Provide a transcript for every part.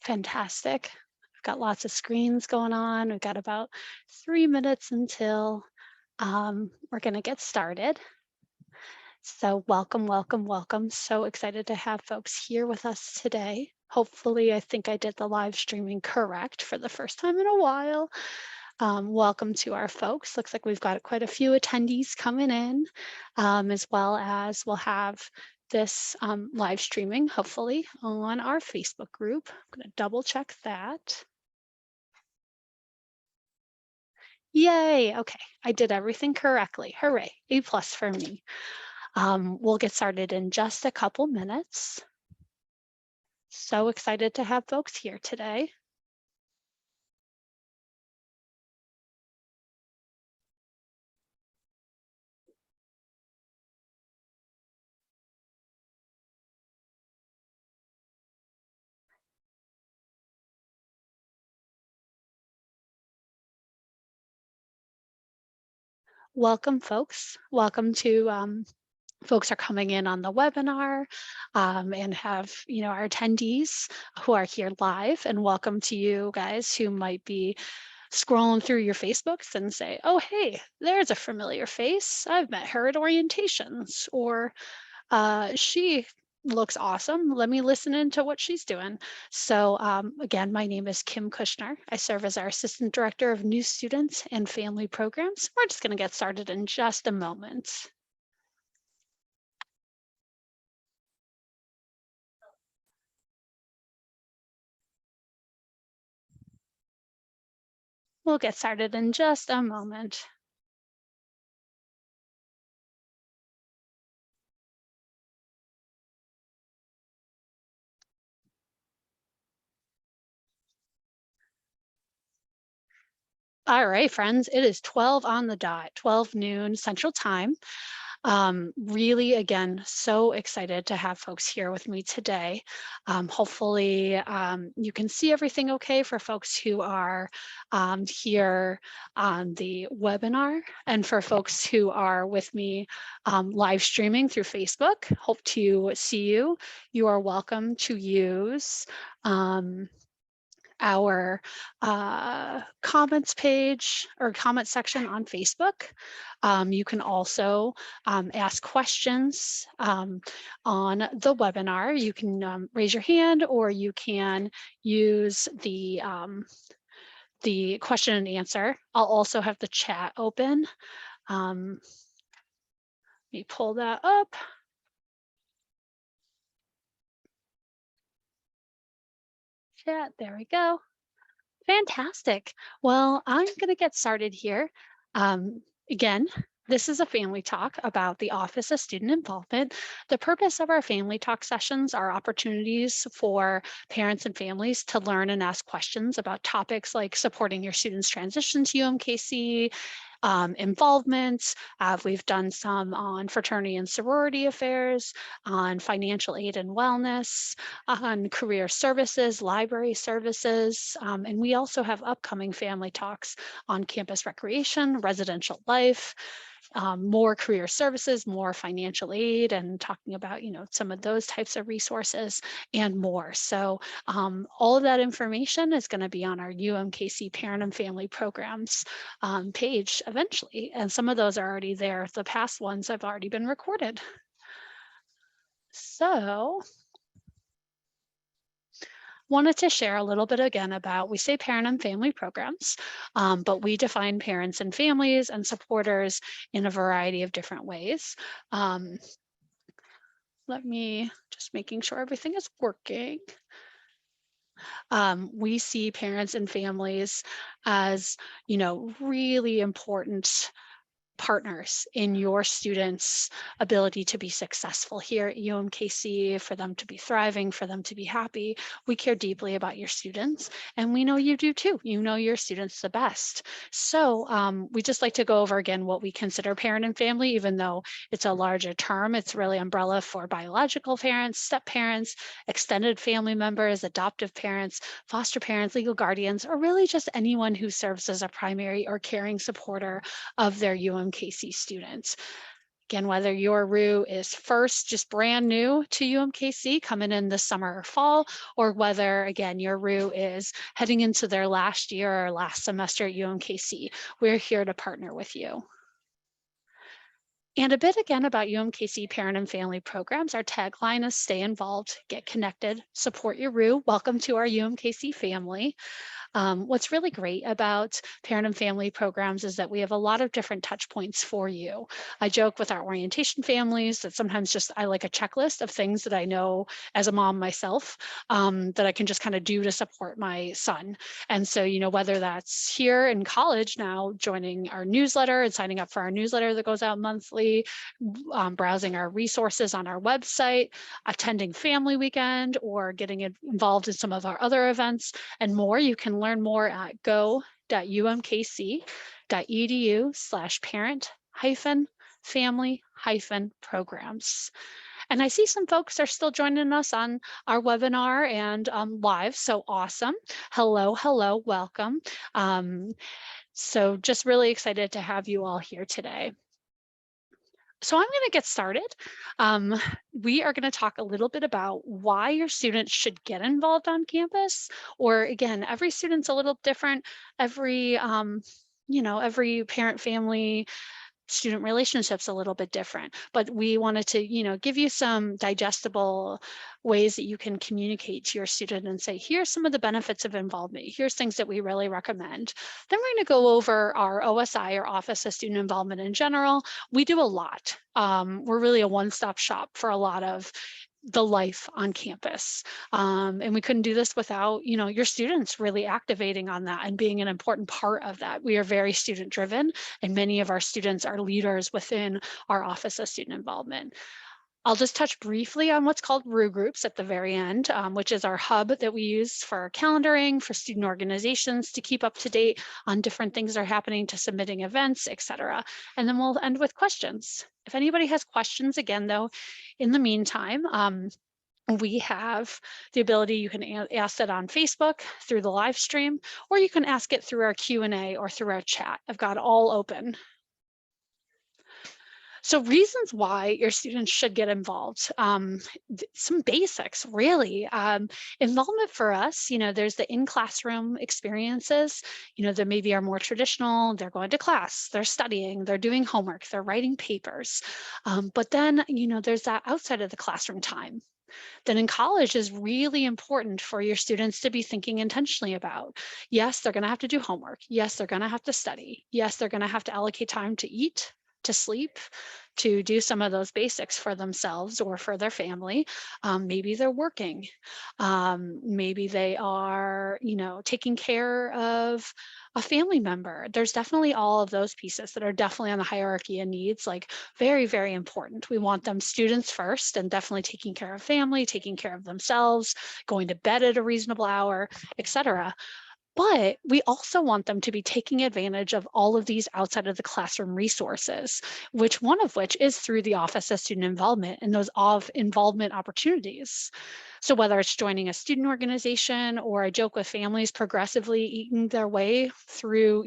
Fantastic. We've got lots of screens going on. We've got about 3 minutes until we're going to get started. So, welcome, welcome, welcome. So excited to have folks here with us today. Hopefully, I think I did the live streaming correct for the first time in a while. Welcome to our folks. Looks like we've got quite a few attendees coming in, as well as we'll have this live streaming, hopefully, on our Facebook group. I'm going to double check that. Yay. Okay. I did everything correctly. Hooray. A plus for me. We'll get started in just a couple minutes. So excited to have folks here today. Welcome, folks. Welcome to folks are coming in on the webinar and have our attendees who are here live, and welcome to you guys who might be scrolling through your Facebooks and say, oh hey, there's a familiar face, I've met her at orientations, or she looks awesome, let me listen into what she's doing. So again, my name is Kim Kushner. I serve as our Assistant Director of New Students and Family Programs. We're just going to get started in just a moment. We'll get started in just a moment. All right, friends, it is 12 on the dot, 12 noon Central Time. Really, again, so excited to have folks here with me today. Hopefully, you can see everything okay for folks who are here on the webinar, and for folks who are with me live streaming through Facebook. Hope to see you. You are welcome to use our comments page or comment section on Facebook. You can also ask questions on the webinar. You can raise your hand, or you can use the question and answer. I'll also have the chat open. Let me pull that up. Chat, there we go. Fantastic. Well, I'm going to get started here. Again, this is a family talk about the Office of Student Involvement. The purpose of our family talk sessions are opportunities for parents and families to learn and ask questions about topics like supporting your students' transition to UMKC, involvement. We've done some on fraternity and sorority affairs, on financial aid and wellness, on career services, library services, and we also have upcoming family talks on campus recreation, residential life, more career services, more financial aid, and talking about, some of those types of resources and more. So all of that information is going to be on our UMKC Parent and Family Programs page eventually. And some of those are already there. The past ones have already been recorded. So wanted to share a little bit again about, we say parent and family programs, but we define parents and families and supporters in a variety of different ways. Let me just making sure everything is working. We see parents and families as, really important partners in your students' ability to be successful here at UMKC, for them to be thriving, for them to be happy. We care deeply about your students, and we know you do too. You know your students the best. So we just like to go over again what we consider parent and family, even though it's a larger term. It's really umbrella for biological parents, step parents, extended family members, adoptive parents, foster parents, legal guardians, or really just anyone who serves as a primary or caring supporter of their UMKC students. Again, whether your RU is first, just brand new to UMKC, coming in this summer or fall, or whether, again, your RU is heading into their last year or last semester at UMKC, we're here to partner with you. And a bit again about UMKC parent and family programs. Our tagline is stay involved, get connected, support your RU. Welcome to our UMKC family. What's really great about parent and family programs is that we have a lot of different touch points for you. I joke with our orientation families that sometimes just I like a checklist of things that I know as a mom myself that I can just kind of do to support my son. And so, whether that's here in college now, joining our newsletter and signing up for our newsletter that goes out monthly, browsing our resources on our website, attending family weekend, or getting involved in some of our other events and more, you can learn more at go.umkc.edu/parent-family-programs. And I see some folks are still joining us on our webinar and live, so awesome. Hello, welcome. So just really excited to have you all here today. So I'm going to get started. We are going to talk a little bit about why your students should get involved on campus, or again, every student's a little different. Every parent, family, student relationships a little bit different, but we wanted to, give you some digestible ways that you can communicate to your student and say, here's some of the benefits of involvement. Here's things that we really recommend. Then we're going to go over our OSI, or Office of Student Involvement in general. We do a lot. We're really a one-stop shop for a lot of the life on campus. And we couldn't do this without, your students really activating on that and being an important part of that. We are very student driven, and many of our students are leaders within our Office of Student Involvement. I'll just touch briefly on what's called RU groups at the very end, which is our hub that we use for calendaring, for student organizations to keep up to date on different things that are happening, to submitting events, etc. And then we'll end with questions. If anybody has questions, again, though, in the meantime, we have the ability, you can ask it on Facebook through the live stream, or you can ask it through our Q&A or through our chat. I've got all open. So reasons why your students should get involved. Some basics, really. Involvement for us, there's the in-classroom experiences, that maybe are more traditional. They're going to class, they're studying, they're doing homework, they're writing papers. But then, there's that outside of the classroom time. Then in college is really important for your students to be thinking intentionally about. Yes, they're going to have to do homework. Yes, they're going to have to study. Yes, they're going to have to allocate time to eat, to sleep, to do some of those basics for themselves or for their family. Maybe they're working. Maybe they are, taking care of a family member. There's definitely all of those pieces that are definitely on the hierarchy of needs, like very, very important. We want them students first, and definitely taking care of family, taking care of themselves, going to bed at a reasonable hour, etc. But we also want them to be taking advantage of all of these outside of the classroom resources, one of which is through the Office of Student Involvement and those involvement opportunities. So whether it's joining a student organization, or I joke with families progressively eating their way through,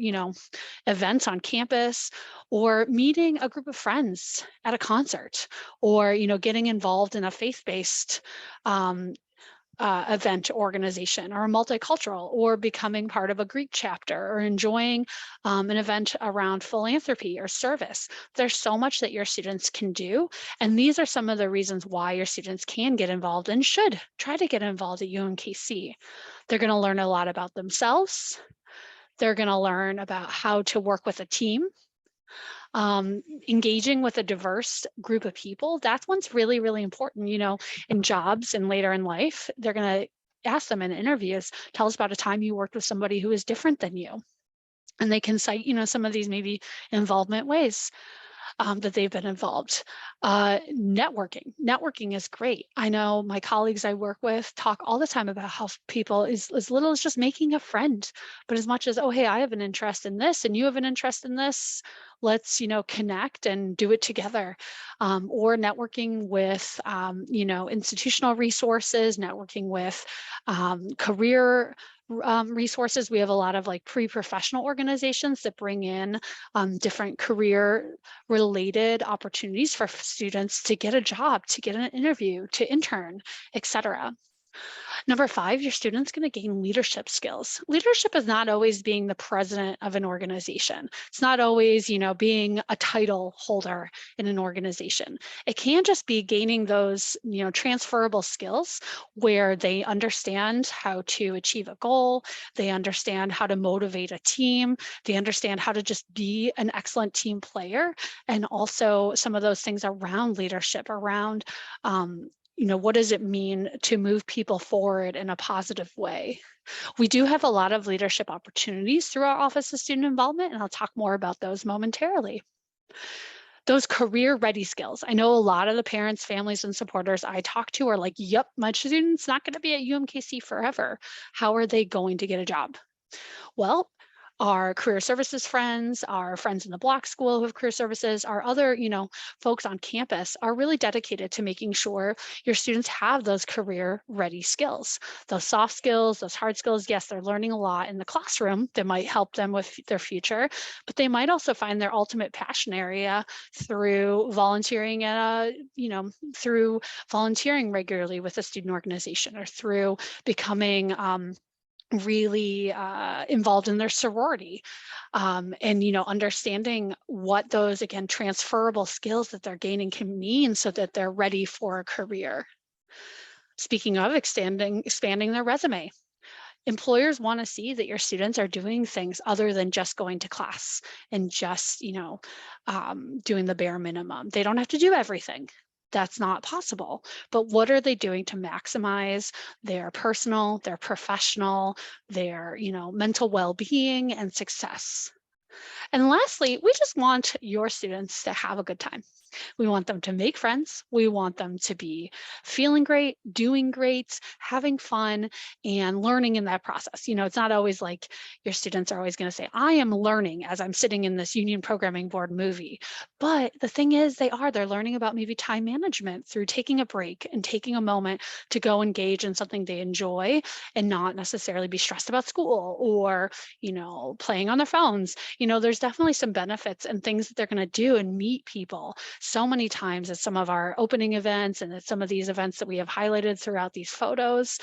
events on campus, or meeting a group of friends at a concert, or, getting involved in a faith-based event organization, or a multicultural, or becoming part of a Greek chapter, or enjoying an event around philanthropy or service. There's so much that your students can do. And these are some of the reasons why your students can get involved and should try to get involved at UMKC. They're going to learn a lot about themselves. They're going to learn about how to work with a team. Engaging with a diverse group of people, that's what's really, really important, in jobs and later in life. They're going to ask them in interviews, tell us about a time you worked with somebody who is different than you. And they can cite, some of these maybe involvement ways that they've been involved. Networking is great. I know my colleagues I work with talk all the time about how people is as little as just making a friend, but as much as, oh, hey, I have an interest in this and you have an interest in this, let's, connect and do it together. Or networking with, institutional resources, networking with career resources. We have a lot of like pre-professional organizations that bring in different career related opportunities for students to get a job, to get an interview, to intern, etc. Number 5, your student's going to gain leadership skills. Leadership is not always being the president of an organization. It's not always, being a title holder in an organization. It can just be gaining those, transferable skills where they understand how to achieve a goal, they understand how to motivate a team, they understand how to just be an excellent team player, and also some of those things around leadership, around what does it mean to move people forward in a positive way? We do have a lot of leadership opportunities through our Office of Student Involvement, and I'll talk more about those momentarily. Those career ready skills. I know a lot of the parents, families, and supporters I talk to are like, yep, my student's not going to be at UMKC forever. How are they going to get a job? Well, our career services friends, our friends in the block school who have career services, our other, folks on campus are really dedicated to making sure your students have those career ready skills, those soft skills, those hard skills. Yes, they're learning a lot in the classroom that might help them with their future, but they might also find their ultimate passion area through volunteering at through volunteering regularly with a student organization, or through becoming really involved in their sorority, and understanding what those, again, transferable skills that they're gaining can mean so that they're ready for a career. Speaking of expanding their resume, employers want to see that your students are doing things other than just going to class and just doing the bare minimum. They don't have to do everything. That's not possible. But what are they doing to maximize their personal, their professional, their, mental well-being and success? And lastly, we just want your students to have a good time. We want them to make friends. We want them to be feeling great, doing great, having fun, and learning in that process. It's not always like your students are always going to say, I am learning as I'm sitting in this union programming board movie. But the thing is, they're learning about maybe time management through taking a break and taking a moment to go engage in something they enjoy and not necessarily be stressed about school or, playing on their phones. There's definitely some benefits and things that they're going to do and meet people so many times at some of our opening events and at some of these events that we have highlighted throughout these photos.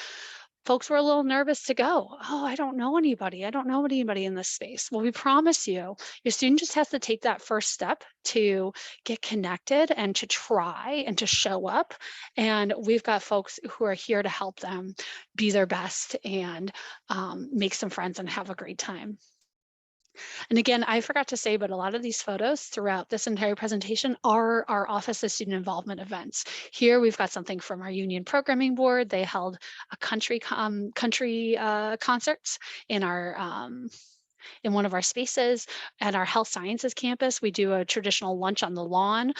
Folks were a little nervous to go. Oh, I don't know anybody. I don't know anybody in this space. Well, we promise you, your student just has to take that first step to get connected and to try and to show up. And we've got folks who are here to help them be their best and make some friends and have a great time. And again, I forgot to say, but a lot of these photos throughout this entire presentation are our Office of Student Involvement events. Here we've got something from our union programming board. They held a country concerts in our in one of our spaces. At our health sciences campus, we do a traditional lunch on the lawn,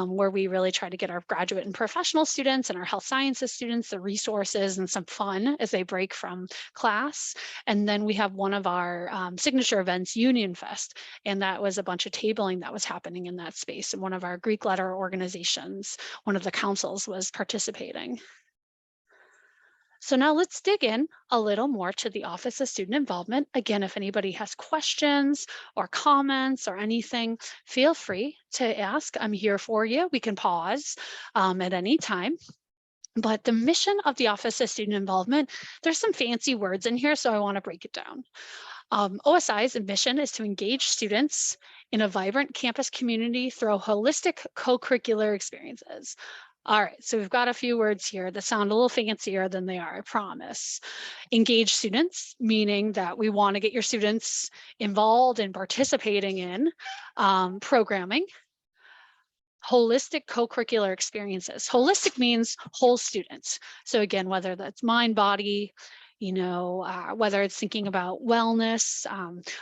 where we really try to get our graduate and professional students and our health sciences students the resources and some fun as they break from class. And then we have one of our signature events, Union Fest, and that was a bunch of tabling that was happening in that space. And one of our Greek letter organizations, one of the councils, was participating. So now let's dig in a little more to the Office of Student Involvement. Again, if anybody has questions or comments or anything, feel free to ask. I'm here for you. We can pause at any time. But the mission of the Office of Student Involvement, there's some fancy words in here, so I want to break it down. OSI's mission is to engage students in a vibrant campus community through holistic co-curricular experiences. All right, so we've got a few words here that sound a little fancier than they are, I promise. Engage students, meaning that we want to get your students involved in participating in programming. Holistic co-curricular experiences. Holistic means whole students. So again, whether that's mind, body, whether it's thinking about wellness,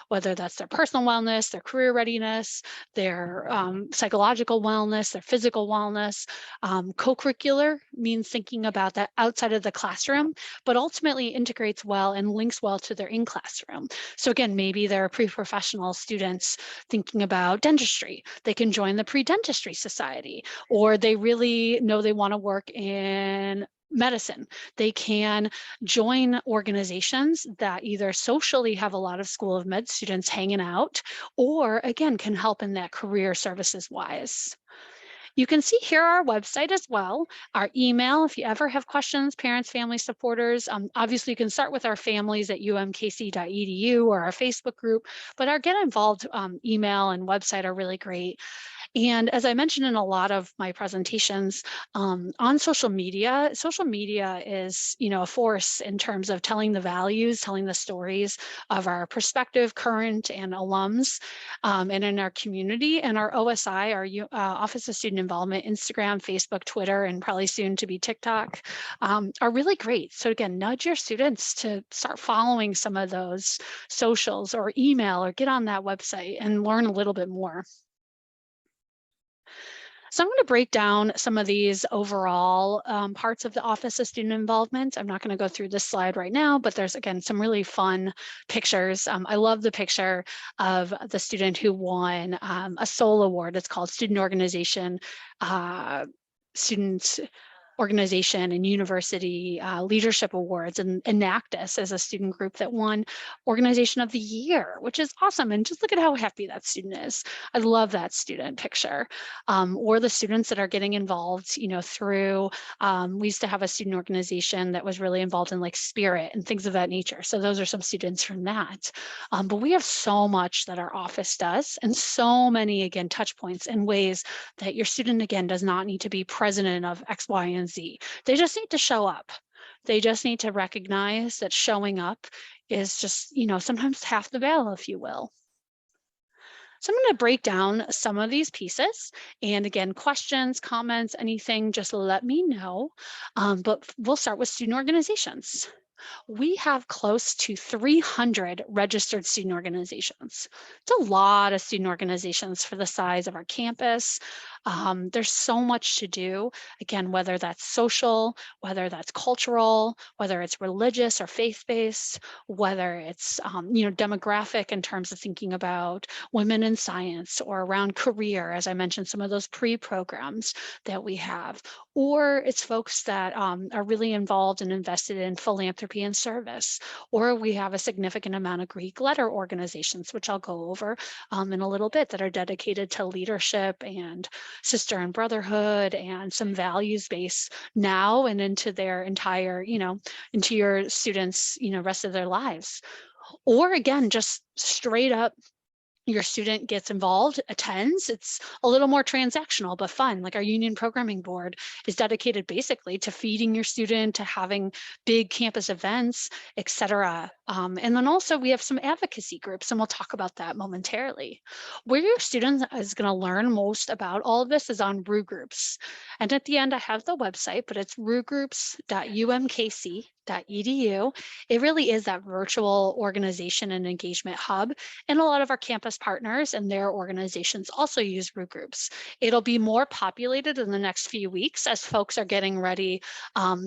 whether that's their personal wellness, their career readiness, their psychological wellness, their physical wellness. Co-curricular means thinking about that outside of the classroom, but ultimately integrates well and links well to their in-classroom. So again, maybe they're pre-professional students thinking about dentistry. They can join the pre-dentistry society, or they really know they want to work in medicine. They can join organizations that either socially have a lot of School of Med students hanging out, or again, can help in that career services wise. You can see here our website as well, our email, if you ever have questions, parents, family supporters. Obviously, you can start with our families at umkc.edu or our Facebook group, but our Get Involved email and website are really great. And as I mentioned in a lot of my presentations, on social media is, a force in terms of telling the values, telling the stories of our prospective, current, and alums, and in our community. And our OSI, our Office of Student Involvement, Instagram, Facebook, Twitter, and probably soon to be TikTok, are really great. So again, nudge your students to start following some of those socials or email or get on that website and learn a little bit more. So I'm going to break down some of these overall parts of the Office of Student Involvement. I'm not going to go through this slide right now, but there's, again, some really fun pictures. I love the picture of the student who won a SOL award. It's called Student Organization, Student Organization and University Leadership Awards, and Enactus as a student group that won Organization of the Year, which is awesome. And just look at how happy that student is. I love that student picture. Or the students that are getting involved, through, we used to have a student organization that was really involved in like spirit and things of that nature. So those are some students from that. But we have so much that our office does, and so many, again, touch points and ways that your student, again, does not need to be president of X, Y, and Z. They just need to show up. They just need to recognize that showing up is just, sometimes half the battle, if you will. So I'm going to break down some of these pieces. And again, questions, comments, anything, just let me know. But we'll start with student organizations. We have close to 300 registered student organizations. It's a lot of student organizations for the size of our campus. There's so much to do, again, whether that's social, whether that's cultural, whether it's religious or faith-based, whether it's demographic in terms of thinking about women in science, or around career, as I mentioned, some of those pre-programs that we have, or it's folks that are really involved and invested in philanthropy and service, or we have a significant amount of Greek letter organizations, which I'll go over in a little bit, that are dedicated to leadership and sister and brotherhood and some values base now and into their entire, into your students, rest of their lives. Or again, just straight up, your student gets involved, attends. It's a little more transactional, but fun. Like our union programming board is dedicated basically to feeding your student, to having big campus events, et cetera. And then also we have some advocacy groups, and we'll talk about that momentarily. Where your student is going to learn most about all of this is on RU Groups. And at the end, I have the website, but it's rugroups.umkc.edu. It really is that virtual organization and engagement hub. And a lot of our campus partners and their organizations also use RU Groups. It'll be more populated in the next few weeks as folks are getting ready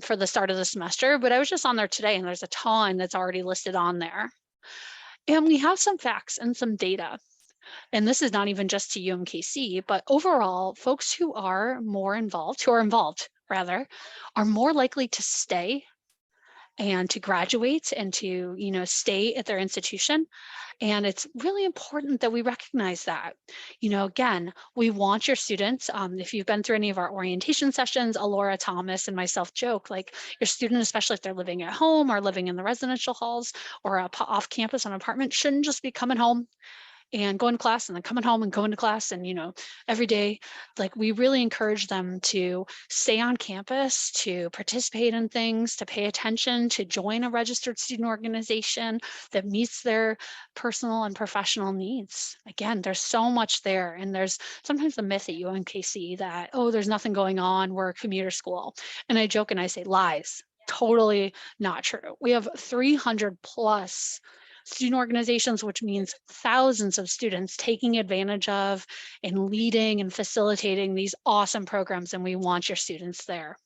for the start of the semester. But I was just on there today, and there's a ton that's already listed on there. And we have some facts and some data. And this is not even just to UMKC, but overall, folks who are involved, are more likely to stay and to graduate and to, stay at their institution. And it's really important that we recognize that. Again, we want your students, if you've been through any of our orientation sessions, Alora Thomas and myself joke, like your student, especially if they're living at home or living in the residential halls or off campus on an apartment, shouldn't just be coming home and going to class and then coming home and going to class and, every day. Like, we really encourage them to stay on campus, to participate in things, to pay attention, to join a registered student organization that meets their personal and professional needs. Again, there's so much there. And there's sometimes the myth at UMKC that, oh, there's nothing going on, we're a commuter school. And I joke and I say lies. Totally not true. We have 300 plus student organizations, which means thousands of students taking advantage of and leading and facilitating these awesome programs, and we want your students there.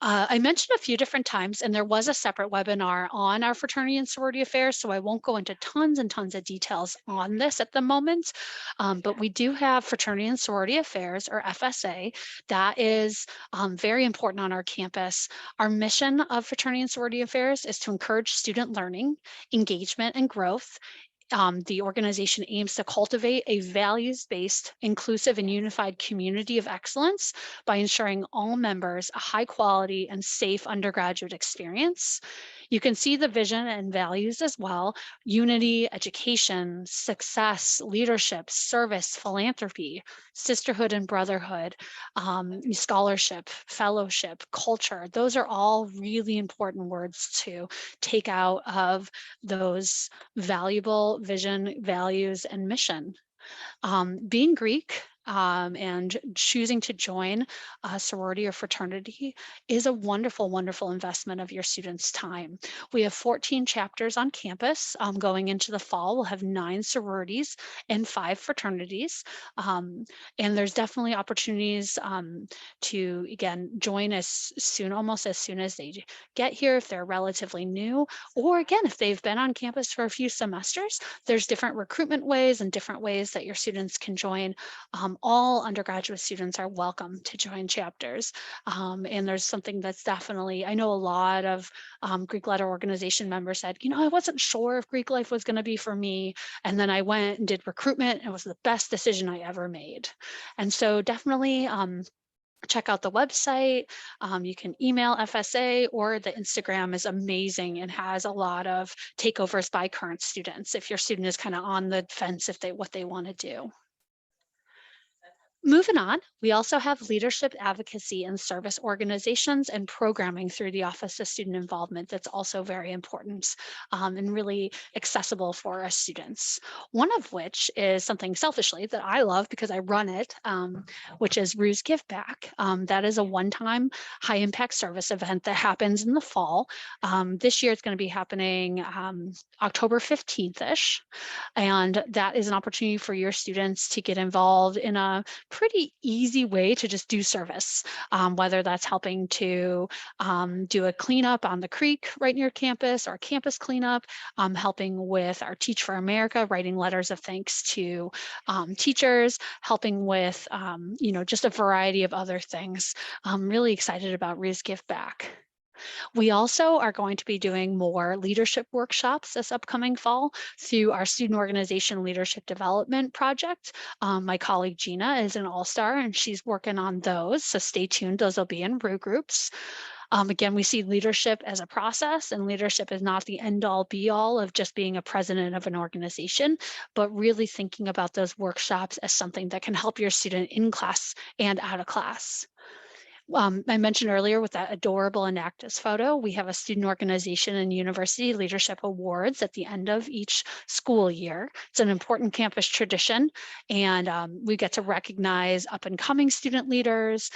I mentioned a few different times, and there was a separate webinar on our fraternity and sorority affairs, so I won't go into tons and tons of details on this at the moment. But we do have fraternity and sorority affairs, or FSA, that is very important on our campus. Our mission of fraternity and sorority affairs is to encourage student learning, engagement, and growth. The organization aims to cultivate a values-based, inclusive, and unified community of excellence by ensuring all members a high quality and safe undergraduate experience. You can see the vision and values as well: unity, education, success, leadership, service, philanthropy, sisterhood and brotherhood, scholarship, fellowship, culture. Those are all really important words to take out of those valuable vision, values, and mission. Being Greek and choosing to join a sorority or fraternity is a wonderful, wonderful investment of your students' time. We have 14 chapters on campus. Going into the fall, we'll have 9 sororities and 5 fraternities. Um, and there's definitely opportunities to, again, join as soon, almost as soon as they get here if they're relatively new, or again, if they've been on campus for a few semesters. There's different recruitment ways and different ways that your students can join. All undergraduate students are welcome to join chapters. And there's something that's definitely, I know a lot of Greek letter organization members said, I wasn't sure if Greek life was going to be for me. And then I went and did recruitment, and it was the best decision I ever made. And so definitely check out the website. You can email FSA, or the Instagram is amazing and has a lot of takeovers by current students if your student is kind of on the fence if what they want to do. Moving on, we also have leadership, advocacy, and service organizations and programming through the Office of Student Involvement that's also very important and really accessible for our students. One of which is something selfishly that I love because I run it, which is Ruse Give Back. That is a one-time high-impact service event that happens in the fall. This year it's going to be happening October 15th-ish. And that is an opportunity for your students to get involved in a pretty easy way to just do service, whether that's helping to do a cleanup on the creek right near campus, or campus cleanup, helping with our Teach for America, writing letters of thanks to teachers, helping with, just a variety of other things. I'm really excited about Riz Give Back. We also are going to be doing more leadership workshops this upcoming fall through our student organization leadership development project. My colleague Gina is an all-star and she's working on those, so stay tuned. Those will be in RU groups. Again, we see leadership as a process, and leadership is not the end-all be-all of just being a president of an organization, but really thinking about those workshops as something that can help your student in class and out of class. I mentioned earlier with that adorable Enactus photo, we have a student organization and university leadership awards at the end of each school year. It's an important campus tradition, and we get to recognize up and coming student leaders,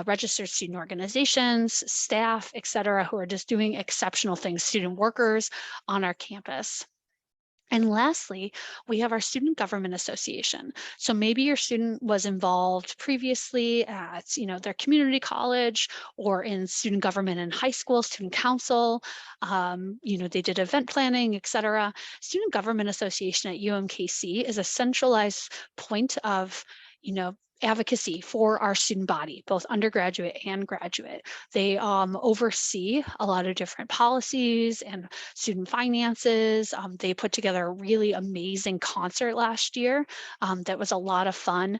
registered student organizations, staff, et cetera, who are just doing exceptional things, student workers on our campus. And lastly, we have our Student Government Association. So maybe your student was involved previously at, their community college or in student government in high school, student council, they did event planning, et cetera. Student Government Association at UMKC is a centralized point of, advocacy for our student body, both undergraduate and graduate. They oversee a lot of different policies and student finances. They put together a really amazing concert last year that was a lot of fun.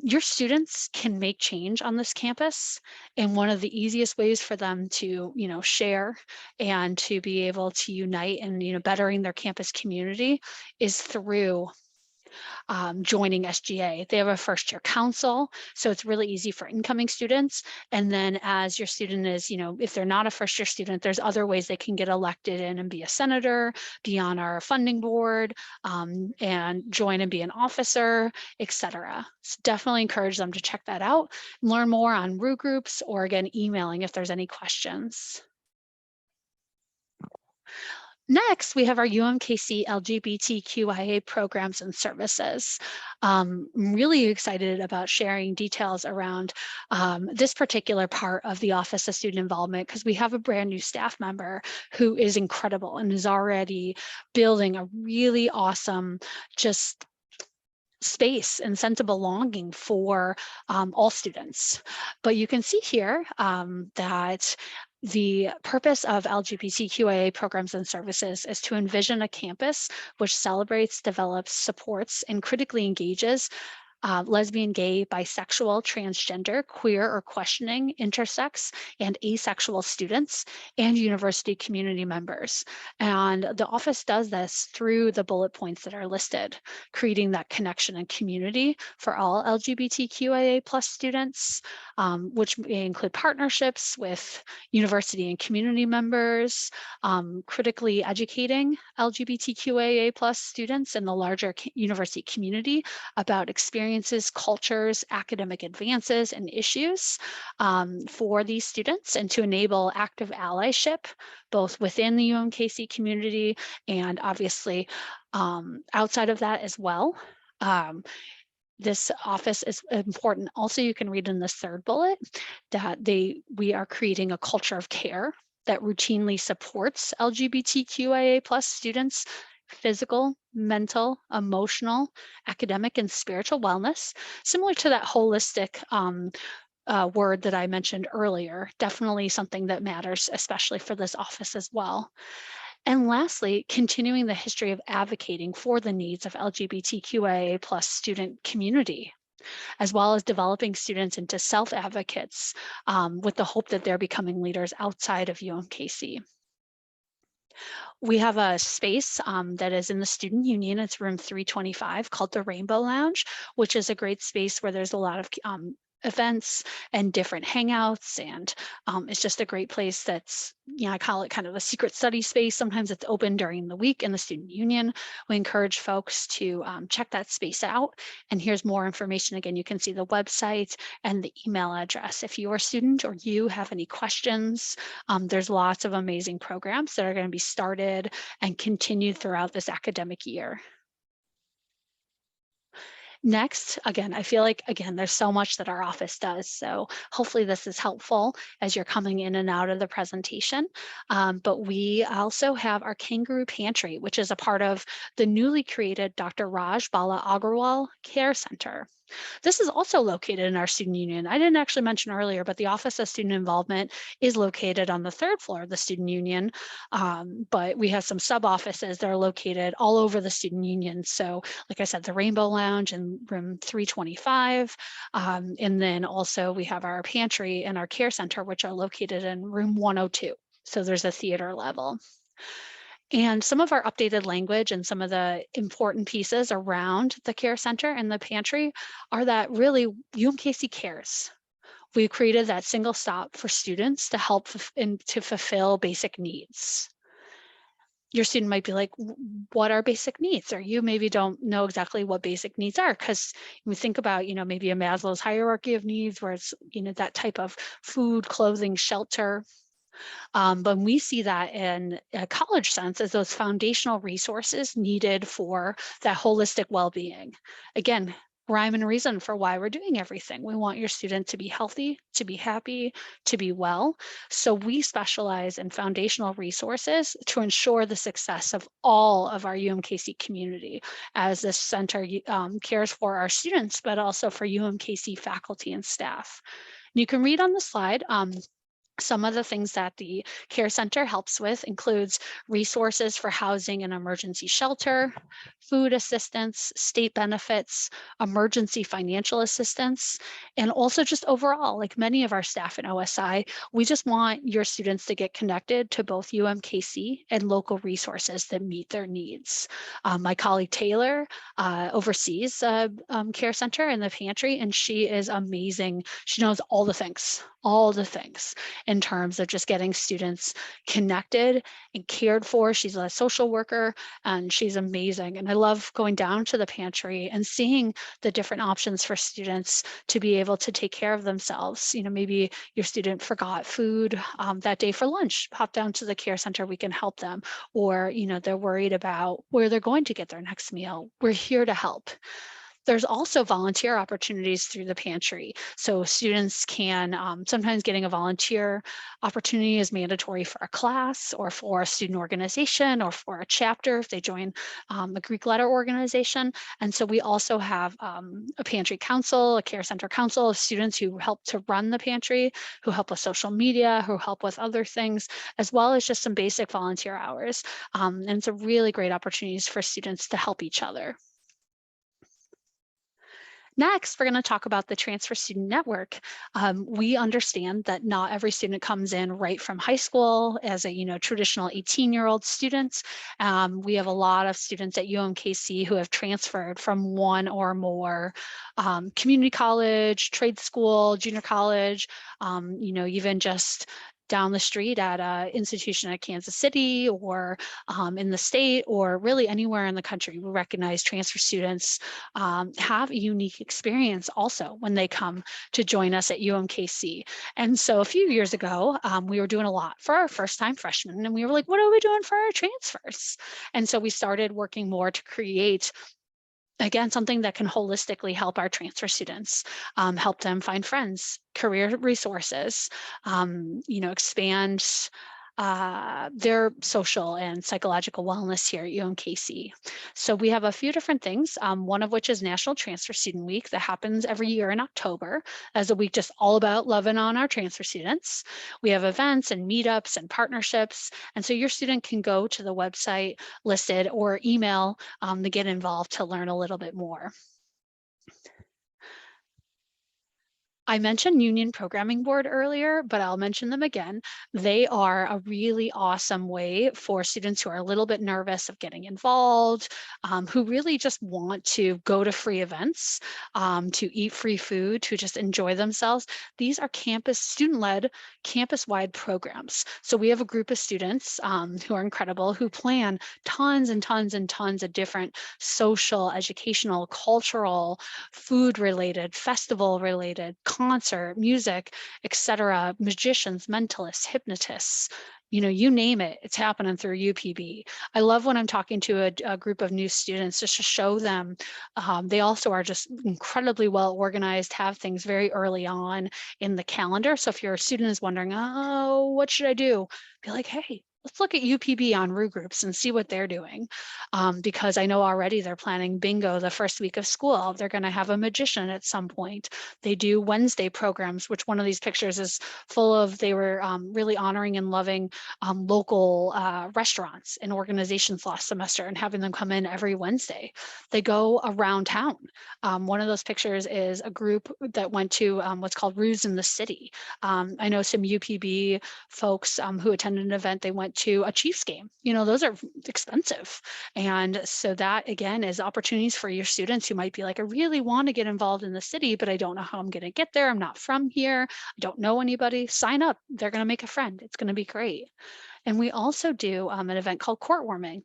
Your students can make change on this campus, and one of the easiest ways for them to, share and to be able to unite and, bettering their campus community is through joining SGA. They have a first year council, so it's really easy for incoming students. And then as your student is, if they're not a first year student, there's other ways they can get elected in and be a senator, be on our funding board, and join and be an officer, etc. So definitely encourage them to check that out, learn more on RU groups, or again, emailing if there's any questions. Next, we have our UMKC LGBTQIA programs and services. I'm really excited about sharing details around this particular part of the Office of Student Involvement because we have a brand new staff member who is incredible and is already building a really awesome, just space and sense of belonging for all students. But you can see here that the purpose of LGBTQIA programs and services is to envision a campus which celebrates, develops, supports, and critically engages lesbian, gay, bisexual, transgender, queer or questioning, intersex, and asexual students and university community members. And the office does this through the bullet points that are listed, creating that connection and community for all LGBTQIA plus students, which may include partnerships with university and community members, critically educating LGBTQIA plus students in the larger university community about experiences, cultures, academic advances, and issues for these students, and to enable active allyship, both within the UMKC community and obviously outside of that as well. This office is important. Also, you can read in this third bullet that we are creating a culture of care that routinely supports LGBTQIA plus students' physical, mental, emotional, academic, and spiritual wellness, similar to that holistic word that I mentioned earlier. Definitely something that matters, especially for this office as well. And lastly, continuing the history of advocating for the needs of LGBTQIA plus student community, as well as developing students into self-advocates with the hope that they're becoming leaders outside of UMKC. We have a space that is in the Student Union. It's room 325 called the Rainbow Lounge, which is a great space where there's a lot of events and different hangouts, and it's just a great place that's, I call it kind of a secret study space. Sometimes it's open during the week in the Student Union. We encourage folks to check that space out, and here's more information. Again, you can see the website and the email address. If you're a student or you have any questions, there's lots of amazing programs that are going to be started and continued throughout this academic year. Next, again, I feel like, again, there's so much that our office does. So hopefully this is helpful as you're coming in and out of the presentation. But we also have our Kangaroo Pantry, which is a part of the newly created Dr. Raj Bala Agarwal Care Center. This is also located in our student union. I didn't actually mention earlier, but the Office of Student Involvement is located on the third floor of the student union. But we have some sub offices that are located all over the student union. So like I said, the Rainbow Lounge in room 325. And then also we have our pantry and our care center, which are located in room 102. So there's a theater level. And some of our updated language and some of the important pieces around the care center and the pantry are that really UMKC cares. We've created that single stop for students to help to fulfill basic needs. Your student might be like, what are basic needs? Or you maybe don't know exactly what basic needs are, because we think about, maybe a Maslow's hierarchy of needs where it's, that type of food, clothing, shelter. But we see that in a college sense as those foundational resources needed for that holistic well-being. Again, rhyme and reason for why we're doing everything. We want your student to be healthy, to be happy, to be well. So we specialize in foundational resources to ensure the success of all of our UMKC community as this center cares for our students, but also for UMKC faculty and staff. And you can read on the slide, some of the things that the care center helps with includes resources for housing and emergency shelter, food assistance, state benefits, emergency financial assistance, and also just overall, like many of our staff in OSI, we just want your students to get connected to both UMKC and local resources that meet their needs. My colleague Taylor oversees care center and the pantry, and she is amazing. She knows all the things all the things in terms of just getting students connected and cared for. She's a social worker and she's amazing. And I love going down to the pantry and seeing the different options for students to be able to take care of themselves. Maybe your student forgot food that day for lunch, pop down to the care center, we can help them. Or, they're worried about where they're going to get their next meal. We're here to help. There's also volunteer opportunities through the pantry. So students can, sometimes getting a volunteer opportunity is mandatory for a class or for a student organization or for a chapter if they join a Greek letter organization. And so we also have a pantry council, a care center council of students who help to run the pantry, who help with social media, who help with other things, as well as just some basic volunteer hours. And it's a really great opportunities for students to help each other. Next, we're going to talk about the Transfer Student Network. We understand that not every student comes in right from high school as a traditional 18-year-old student. We have a lot of students at UMKC who have transferred from one or more community college, trade school, junior college, even just down the street at an institution at Kansas City or in the state or really anywhere in the country. We recognize transfer students have a unique experience also when they come to join us at UMKC. And so a few years ago, we were doing a lot for our first time freshmen and we were like, what are we doing for our transfers? And so we started working more to create again, something that can holistically help our transfer students, help them find friends, career resources, expand their social and psychological wellness here at UMKC. So we have a few different things, one of which is National Transfer Student Week that happens every year in October as a week just all about loving on our transfer students. We have events and meetups and partnerships. And so your student can go to the website listed or email to get involved to learn a little bit more. I mentioned Union Programming Board earlier, but I'll mention them again. They are a really awesome way for students who are a little bit nervous of getting involved, who really just want to go to free events, to eat free food, to just enjoy themselves. These are student-led, campus-wide programs. So we have a group of students who are incredible, who plan tons and tons and tons of different social, educational, cultural, food-related, festival-related, concert, music, etc., magicians, mentalists, hypnotists, you name it, it's happening through UPB. I love when I'm talking to a group of new students just to show them they also are just incredibly well organized, have things very early on in the calendar. So if your student is wondering, oh, what should I do? Be like, hey, let's look at UPB on Rue Groups and see what they're doing. Because I know already they're planning bingo the first week of school. They're going to have a magician at some point. They do Wednesday programs, which one of these pictures is full of, they were really honoring and loving local restaurants and organizations last semester and having them come in every Wednesday. They go around town. One of those pictures is a group that went to what's called Ruse in the City. I know some UPB folks who attended an event, they went to a Chiefs game. Those are expensive. And so that, again, is opportunities for your students who might be like, I really want to get involved in the city, but I don't know how I'm going to get there. I'm not from here. I don't know anybody. Sign up. They're going to make a friend. It's going to be great. And we also do an event called court warming,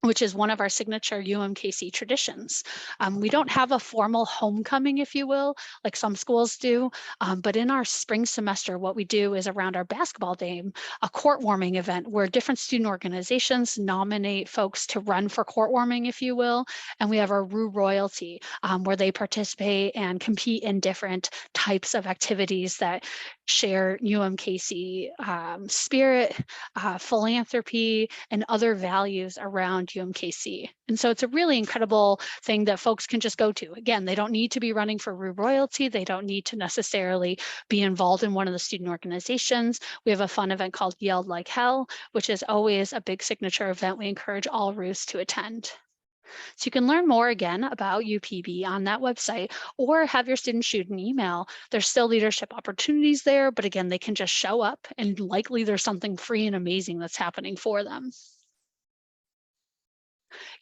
which is one of our signature UMKC traditions. We don't have a formal homecoming, if you will, like some schools do, but in our spring semester, what we do is around our basketball game, a court warming event where different student organizations nominate folks to run for court warming, if you will, and we have our Rue Royalty, where they participate and compete in different types of activities that share UMKC spirit, philanthropy, and other values around UMKC. And so it's a really incredible thing that folks can just go to. Again, they don't need to be running for Rue Royalty. They don't need to necessarily be involved in one of the student organizations. We have a fun event called Yelled Like Hell, which is always a big signature event we encourage all Rues to attend. So you can learn more again about UPB on that website or have your students shoot an email. There's still leadership opportunities there, but again, they can just show up and likely there's something free and amazing that's happening for them.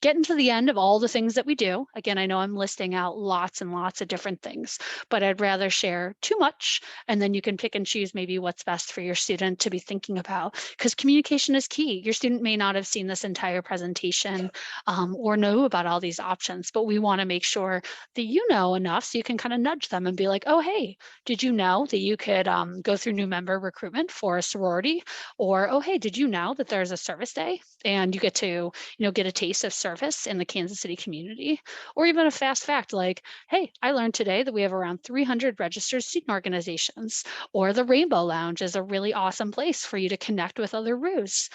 Getting to the end of all the things that we do. Again, I know I'm listing out lots and lots of different things, but I'd rather share too much, and then you can pick and choose maybe what's best for your student to be thinking about, because communication is key. Your student may not have seen this entire presentation or know about all these options, but we want to make sure that you know enough so you can kind of nudge them and be like, oh, hey, did you know that you could go through new member recruitment for a sorority? Or, oh, hey, did you know that there's a service day and you get to get a taste of service in the Kansas City community? Or even a fast fact like, hey, I learned today that we have around 300 registered student organizations, or the Rainbow Lounge is a really awesome place for you to connect with other RUs.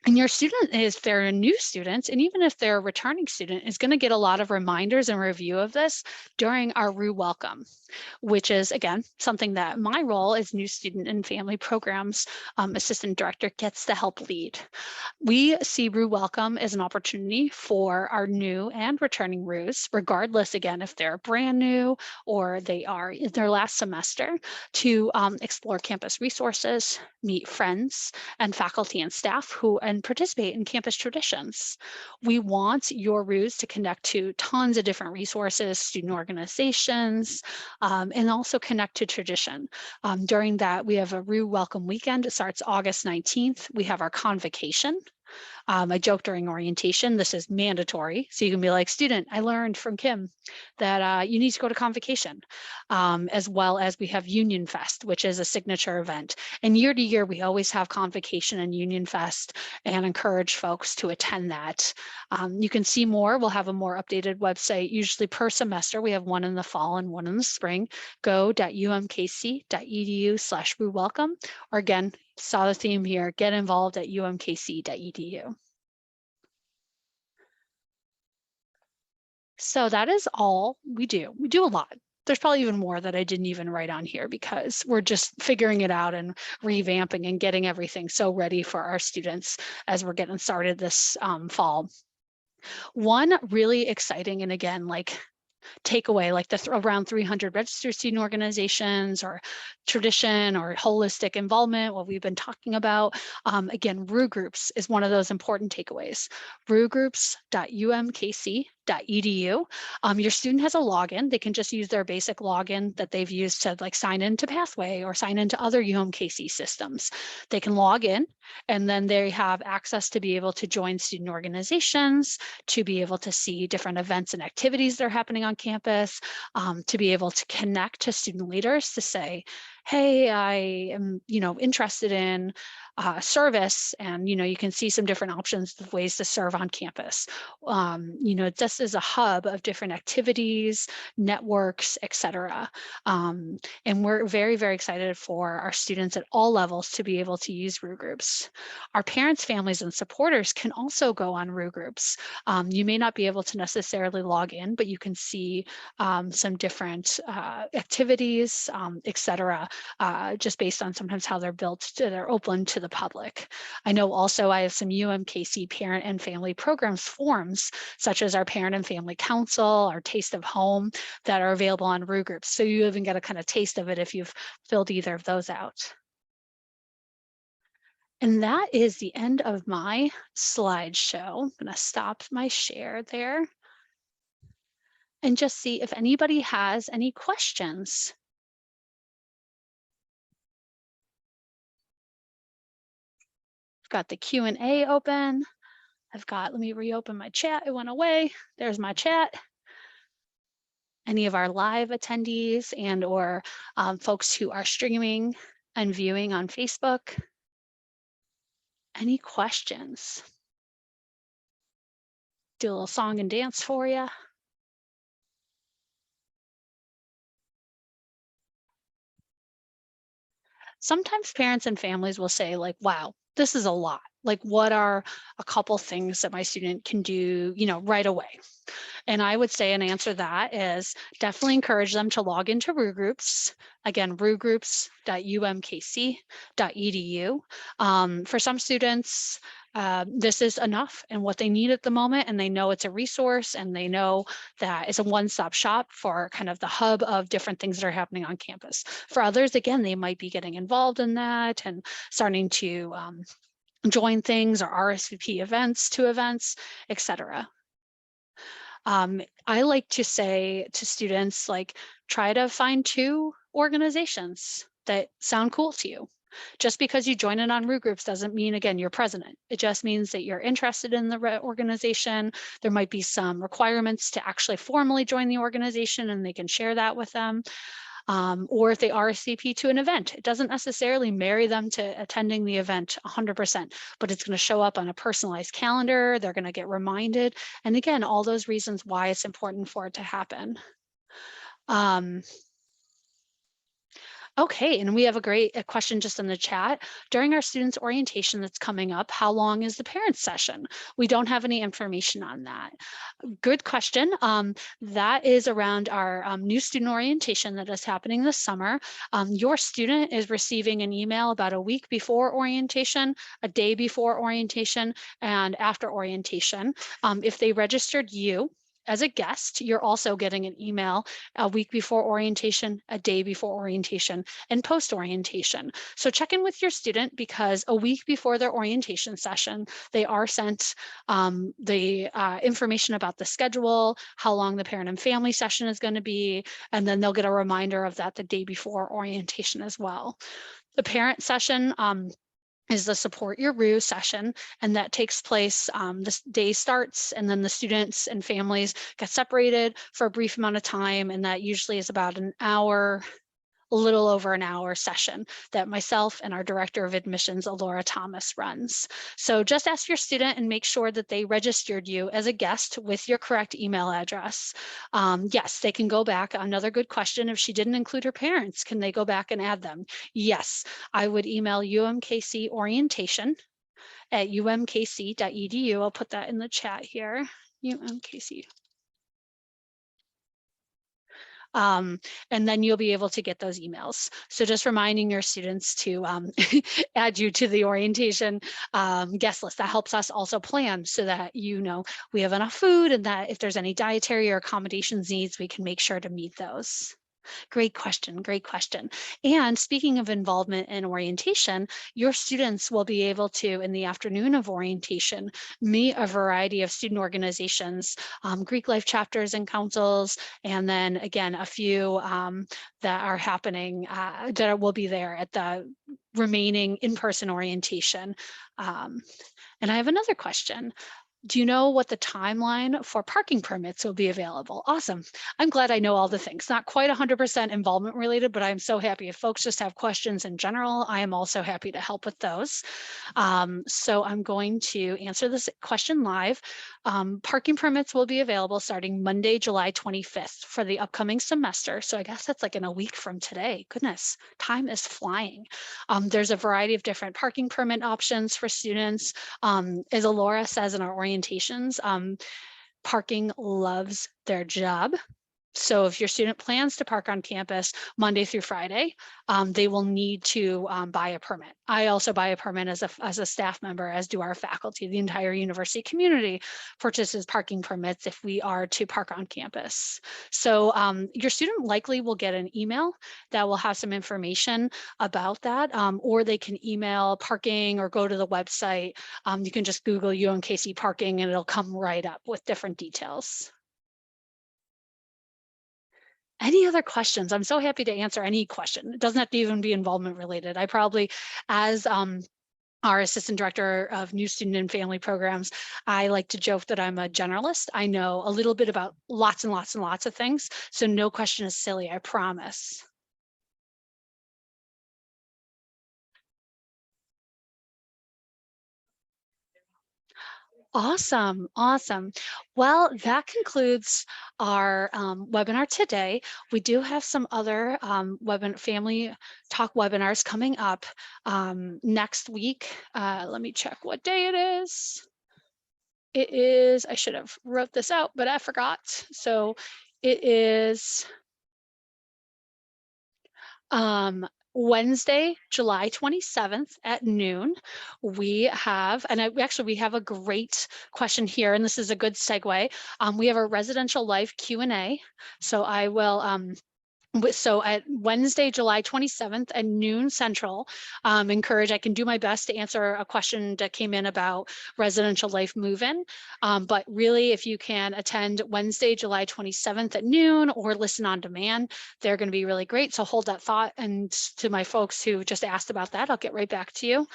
And your student, if they're a new student, and even if they're a returning student, is going to get a lot of reminders and review of this during our RU Welcome, which is, again, something that my role as new student and family programs assistant director gets to help lead. We see RU Welcome as an opportunity for our new and returning RUs, regardless, again, if they're brand new or they are in their last semester, to explore campus resources, meet friends and faculty and staff and participate in campus traditions. We want your RUs to connect to tons of different resources, student organizations, and also connect to tradition. During that, we have a RU Welcome Weekend. It starts August 19th. We have our convocation. I joked during orientation, this is mandatory. So you can be like, student, I learned from Kim that you need to go to convocation, as well as we have Union Fest, which is a signature event. And year to year, we always have convocation and Union Fest and encourage folks to attend that. You can see more. We'll have a more updated website, usually per semester. We have one in the fall and one in the spring. go.umkc.edu/RuWelcome, or again, saw the theme here, get involved at umkc.edu. So that is all we do. We do a lot. There's probably even more that I didn't even write on here because we're just figuring it out and revamping and getting everything so ready for our students as we're getting started this fall. One really exciting, and again, like takeaway, like the around 300 registered student organizations or tradition or holistic involvement, what we've been talking about. Again, RU groups is one of those important takeaways. rugroups.umkc.edu. Your student has a login. They can just use their basic login that they've used to like sign into Pathway or sign into other UMKC systems. They can log in and then they have access to be able to join student organizations, to be able to see different events and activities that are happening on campus, to be able to connect to student leaders to say, hey, I am, interested in service, and you can see some different options of ways to serve on campus. This is a hub of different activities, networks, etc. And we're very, very excited for our students at all levels to be able to use RU groups. Our parents, families, and supporters can also go on RU groups. You may not be able to necessarily log in, but you can see some different activities, etc. Just based on sometimes how they're built, they're open to the public. I know also I have some UMKC parent and family programs forms, such as our Parent and Family Council, our Taste of Home, that are available on RU groups. So you even get a kind of taste of it if you've filled either of those out. And that is the end of my slideshow. I'm going to stop my share there and just see if anybody has any questions. I've got the Q&A open. let me reopen my chat. It went away. There's my chat. Any of our live attendees and or folks who are streaming and viewing on Facebook. Any questions? Do a little song and dance for you. Sometimes parents and families will say like, wow, this is a lot. Like, what are a couple things that my student can do, right away? And I would say an answer to that is definitely encourage them to log into RU groups. Again, rugroups.umkc.edu. For some students, this is enough and what they need at the moment, and they know it's a resource and they know that it's a one-stop shop for kind of the hub of different things that are happening on campus. For others, again, they might be getting involved in that and starting to join things or RSVP events to events, etc. I like to say to students, like, try to find 2 organizations that sound cool to you. Just because you join in on root groups doesn't mean, again, you're president. It just means that you're interested in the organization. There might be some requirements to actually formally join the organization, and they can share that with them. Or if they RSVP to an event, it doesn't necessarily marry them to attending the event 100%, but it's going to show up on a personalized calendar. They're going to get reminded. And again, all those reasons why it's important for it to happen. Okay, and we have a question just in the chat. During our students' orientation that's coming up, how long is the parents' session? We don't have any information on that. Good question. That is around our new student orientation that is happening this summer. Your student is receiving an email about a week before orientation, a day before orientation, and after orientation. If they registered you as a guest, you're also getting an email a week before orientation, a day before orientation, and post-orientation. So check in with your student, because a week before their orientation session, they are sent the information about the schedule, how long the parent and family session is going to be, and then they'll get a reminder of that the day before orientation as well. The parent session is the Support Your RU session, and that takes place, this day starts, and then the students and families get separated for a brief amount of time, and that usually is about an hour, a little over an hour session that myself and our Director of Admissions, Alora Thomas, runs. So just ask your student and make sure that they registered you as a guest with your correct email address. Yes, they can go back. Another good question, if she didn't include her parents, can they go back and add them? Yes, I would email UMKC orientation at umkc.edu. I'll put that in the chat here, UMKC. And then you'll be able to get those emails. So just reminding your students to add you to the orientation guest list. That helps us also plan so that, you know, we have enough food, and that if there's any dietary or accommodations needs, we can make sure to meet those. Great question, great question. And speaking of involvement in orientation, your students will be able to, in the afternoon of orientation, meet a variety of student organizations, Greek life chapters and councils, and then again, a few that are happening, that will be there at the remaining in-person orientation. And I have another question. Do you know what the timeline for parking permits will be available? Awesome. I'm glad I know all the things. Not quite 100% involvement related, but I'm so happy if folks just have questions in general. I am also happy to help with those. So I'm going to answer this question live. Parking permits will be available starting Monday, July 25th for the upcoming semester. So I guess that's like in a week from today. Goodness, time is flying. There's a variety of different parking permit options for students. As Alora says in our orientations, parking loves their job. So if your student plans to park on campus Monday through Friday, they will need to buy a permit. I also buy a permit as a staff member, as do our faculty. The entire university community purchases parking permits if we are to park on campus. So your student likely will get an email that will have some information about that, or they can email parking or go to the website. You can just Google UMKC parking and it'll come right up with different details. Any other questions? I'm so happy to answer any question. It doesn't have to even be involvement related. I probably, as our assistant director of new student and family programs, I like to joke that I'm a generalist. I know a little bit about lots and lots and lots of things. So no question is silly, I promise. Awesome, awesome. Well, that concludes our webinar today. We do have some other family talk webinars coming up next week. Let me check what day it is. It is, I should have wrote this out, but I forgot. So it is Wednesday, July 27th at noon. We have, we have a great question here, and this is a good segue. We have a residential life Q&A. So I will So at Wednesday, July 27th at noon Central, I can do my best to answer a question that came in about residential life move-in. But really, if you can attend Wednesday, July 27th at noon or listen on demand, they're going to be really great. So hold that thought. And to my folks who just asked about that, I'll get right back to you.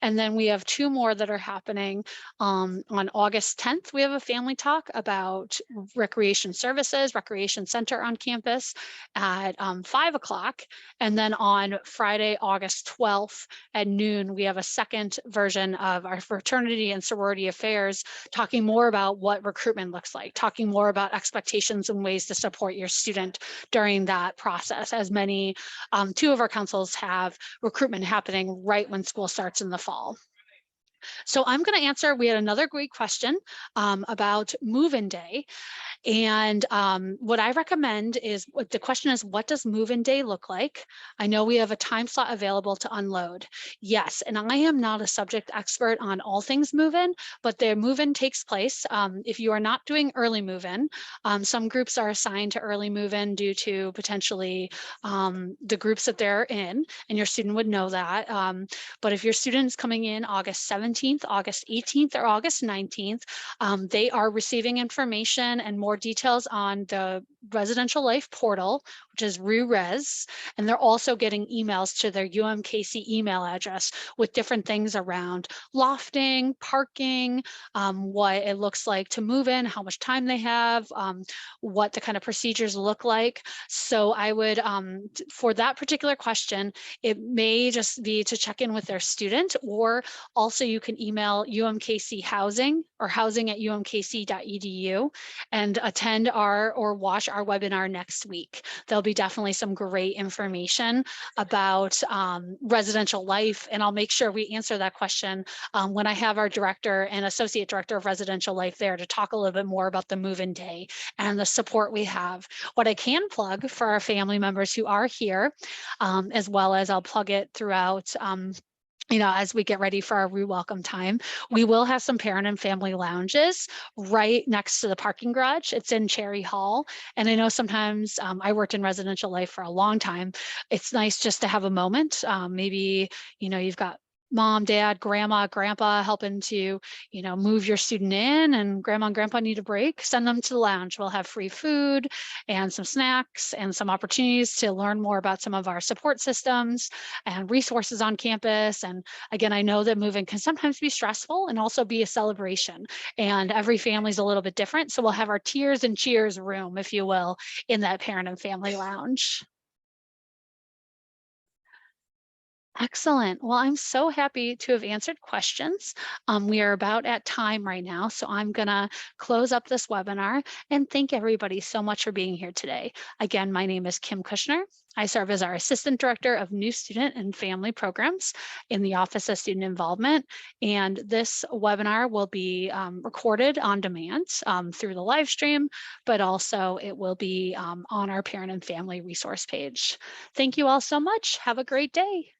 And then we have two more that are happening. On August 10th, we have a family talk about recreation services, recreation center on campus at 5 o'clock. And then on Friday, August 12th at noon, we have a second version of our fraternity and sorority affairs, talking more about what recruitment looks like, talking more about expectations and ways to support your student during that process, as two of our councils have recruitment happening right when school starts in the fall. So I'm going to answer, we had another great question about move-in day. And what I recommend is, the question is, what does move-in day look like? I know we have a time slot available to unload. Yes, and I am not a subject expert on all things move-in, but their move-in takes place. If you are not doing early move-in, some groups are assigned to early move-in due to potentially the groups that they're in, and your student would know that. But if your student's coming in August 17th, August 18th, or August 19th, they are receiving information and more details on the residential life portal, which is RuRes, and they're also getting emails to their UMKC email address with different things around lofting, parking, what it looks like to move in, how much time they have, what the kind of procedures look like. So I would, for that particular question, it may just be to check in with their student, or also you can email UMKC Housing or housing@umkc.edu and attend or watch our webinar next week. There'll be definitely some great information about residential life, and I'll make sure we answer that question when I have our director and associate director of residential life there to talk a little bit more about the move-in day and the support we have. What I can plug for our family members who are here, as well as I'll plug it throughout as we get ready for our re-welcome time, we will have some parent and family lounges right next to the parking garage. It's in Cherry Hall. And I know sometimes I worked in residential life for a long time. It's nice just to have a moment. Maybe, you've got mom, dad, grandma, grandpa helping to, move your student in, and grandma and grandpa need a break, send them to the lounge. We'll have free food and some snacks and some opportunities to learn more about some of our support systems and resources on campus. And again, I know that moving can sometimes be stressful and also be a celebration, and every family's a little bit different. So we'll have our tears and cheers room, if you will, in that parent and family lounge. Excellent. Well, I'm so happy to have answered questions. We are about at time right now, so I'm going to close up this webinar and thank everybody so much for being here today. Again, my name is Kim Kushner. I serve as our Assistant Director of New Student and Family Programs in the Office of Student Involvement. And this webinar will be recorded on demand through the live stream, but also it will be on our Parent and Family resource page. Thank you all so much. Have a great day.